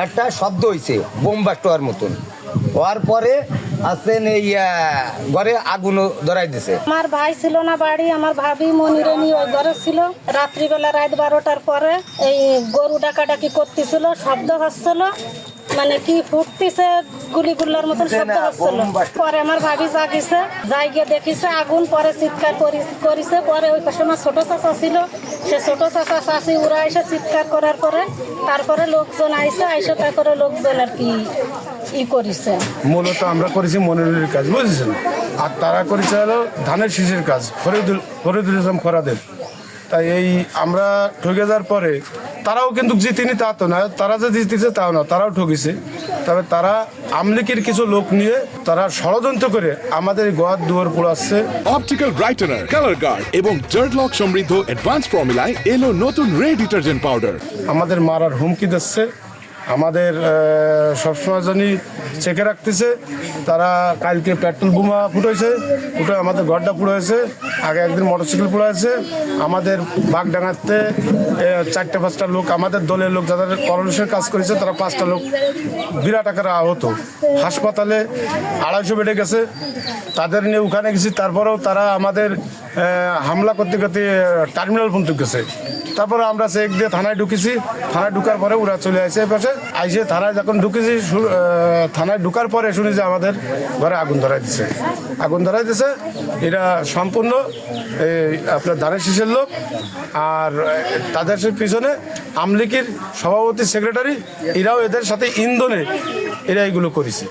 একটা শব্দ হয়েছে বোমবাস্ট হওয়ার মতন। হওয়ার পরে আসেন এই ঘরে আগুন ধরাই দিছে। আমার ভাই ছিল না বাড়ি, আমার ভাবি মনিরে নিয়ে ওই ঘরে ছিল। রাত্রিবেলা রাত 12টার পরে এই গরু ডাকাডাকি করতেছিল, শব্দ হচ্ছিল, মানে কি ফুটতেছে গুলিগুলার মতন শব্দ হচ্ছিল। পরে আমার ভাবি জাগিছে, যাই গিয়ে দেখিছে আগুন, পরে চিৎকার করিছে। পরে ওই পাশে আমার ছোট চাচা ছিল, সে ছোট চাচা চাচি উড়া এসে চিৎকার করার পরে তারপরে লোকজন আইসে তারপরে লোকজন আর কি করেছে। মূলত আমরা করেছি মনিরের কাজ, বুঝেছেন, আর তারা করেছে হলো ধানের শীষের কাজ, ফরিদুল ইসলাম ফরাদের। তাই এই আমরা ঠকে যাওয়ার পরে তারাও কিন্তু জিতিনি তা তো না, তারা যে জিতেছে তাও না, তারাও ঠকেছে। তবে তারা আমলিকের কিছু লোক নিয়ে তারা ষড়যন্ত্র করে আমাদের গোয়ার দুয়ার পোড়াচ্ছে। অপটিক্যাল ব্রাইটেনার, কালার গার্ড এবং জার্ট লক সমৃদ্ধ অ্যাডভান্স ফর্মুলায় এলো নতুন রে ডিটারজেন্ট পাউডার। আমাদের মারার হুমকি দিচ্ছে, আমাদের সবসময় জনই চেকে রাখতেছে। তারা কালকে পেট্রোল বোমা ফুটেছে, আমাদের ঘরটা পুড়েছে, আগে একদিন মোটরসাইকেল পুড়েছে। আমাদের বাগডাঙ্গাতে 4-5টা লোক, আমাদের দলের লোক যাদের করণের কাজ করেছে, তারা 5টা লোক বিরাট আকারে আহত। হাসপাতালে 250 বেডে গেছে, তাদের নিয়ে ওখানে গেছি। তারপরেও তারা আমাদের হামলা করতে করতে টার্মিনাল পর্যন্ত গেছে। তারপরে আমরা চেক দিয়ে থানায় ঢুকেছি, থানায় ঢুকার পরে ওরা চলে আসে পাশে আইসে। থানায় যখন ঢুকেছি, থানায় ঢুকার পরে শুনি যে আমাদের ঘরে আগুন ধরাই দিছে। এরা সম্পূর্ণ আপনার ধানের শীষের লোক, আর তাদের পিছনে আমলিকির সভাপতি সেক্রেটারি, এরাও এদের সাথে ইন্ধনে এরা এগুলো করেছে।